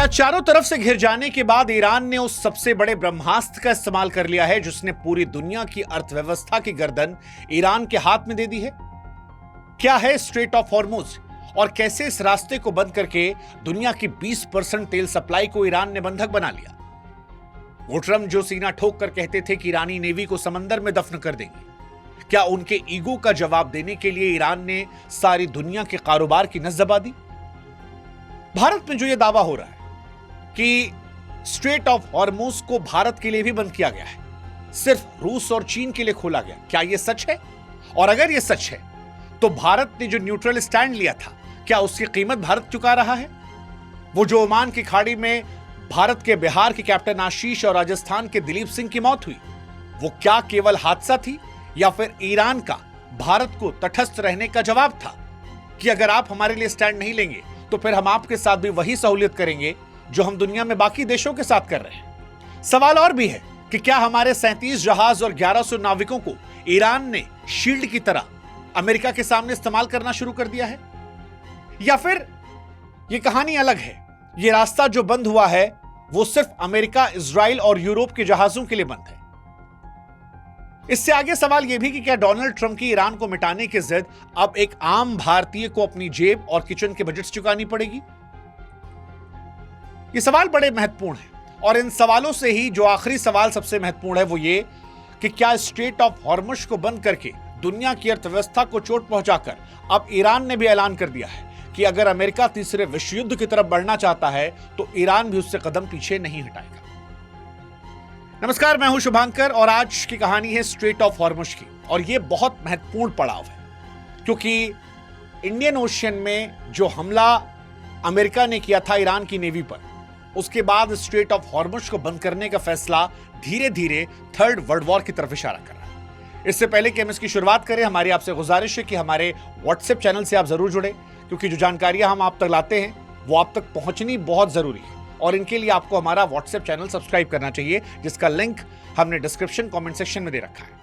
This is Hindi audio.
क्या चारों तरफ से घिर जाने के बाद ईरान ने उस सबसे बड़े ब्रह्मास्त्र का इस्तेमाल कर लिया है जिसने पूरी दुनिया की अर्थव्यवस्था की गर्दन ईरान के हाथ में दे दी है? क्या है स्ट्रेट ऑफ हॉर्मुज और कैसे इस रास्ते को बंद करके दुनिया की 20% तेल सप्लाई को ईरान ने बंधक बना लिया? वो ट्रम्प जो सीना ठोक कर कहते थे कि ईरानी नेवी को समंदर में दफन कर देंगे, क्या उनके ईगो का जवाब देने के लिए ईरान ने सारी दुनिया के कारोबार की नस दबा दी? भारत में जो यह दावा हो रहा है कि स्ट्रेट ऑफ हॉर्मुज को भारत के लिए भी बंद किया गया है, सिर्फ रूस और चीन के लिए खोला गया, क्या यह सच है? और अगर यह सच है तो भारत ने जो न्यूट्रल स्टैंड लिया था, क्या उसकी कीमत भारत चुका रहा है? वो जो ओमान की खाड़ी में भारत के बिहार के कैप्टन आशीष और राजस्थान के दिलीप सिंह की मौत हुई, वो क्या केवल हादसा थी या फिर ईरान का भारत को तटस्थ रहने का जवाब था कि अगर आप हमारे लिए स्टैंड नहीं लेंगे तो फिर हम आपके साथ भी वही सहूलियत करेंगे जो हम दुनिया में बाकी देशों के साथ कर रहे हैं? सवाल और भी है कि क्या हमारे 37 जहाज और 1100 नाविकों को ईरान ने शील्ड की तरह अमेरिका के सामने इस्तेमाल करना शुरू कर दिया है? या फिर यह कहानी अलग है, यह रास्ता जो बंद हुआ है वो सिर्फ अमेरिका, इजराइल और यूरोप के जहाजों के लिए बंद है? इससे आगे सवाल यह भी कि क्या डोनाल्ड ट्रंप की ईरान को मिटाने की जिद अब एक आम भारतीय को अपनी जेब और किचन के बजट चुकानी पड़ेगी? ये सवाल बड़े महत्वपूर्ण हैं और इन सवालों से ही जो आखिरी सवाल सबसे महत्वपूर्ण है वो ये कि क्या स्ट्रेट ऑफ हॉर्मुज को बंद करके दुनिया की अर्थव्यवस्था को चोट पहुंचाकर अब ईरान ने भी ऐलान कर दिया है कि अगर अमेरिका तीसरे विश्व युद्ध की तरफ बढ़ना चाहता है तो ईरान भी उससे कदम पीछे नहीं हटाएगा। नमस्कार, मैं हूं शुभांकर और आज की कहानी है स्ट्रेट ऑफ हॉर्मुज की और यह बहुत महत्वपूर्ण पड़ाव है क्योंकि इंडियन ओशियन में जो हमला अमेरिका ने किया था ईरान की नेवी पर, उसके बाद स्ट्रेट ऑफ हॉर्मुज को बंद करने का फैसला धीरे धीरे थर्ड वर्ल्ड वॉर की तरफ इशारा कर रहा है। इससे पहले कि हम इसकी शुरुआत करें, हमारी आपसे गुजारिश है कि हमारे व्हाट्सएप चैनल से आप जरूर जुड़े क्योंकि जो जानकारियां हम आप तक लाते हैं वो आप तक पहुंचनी बहुत जरूरी है और इनके लिए आपको हमारा व्हाट्सएप चैनल सब्सक्राइब करना चाहिए जिसका लिंक हमने डिस्क्रिप्शन कमेंट सेक्शन में दे रखा है।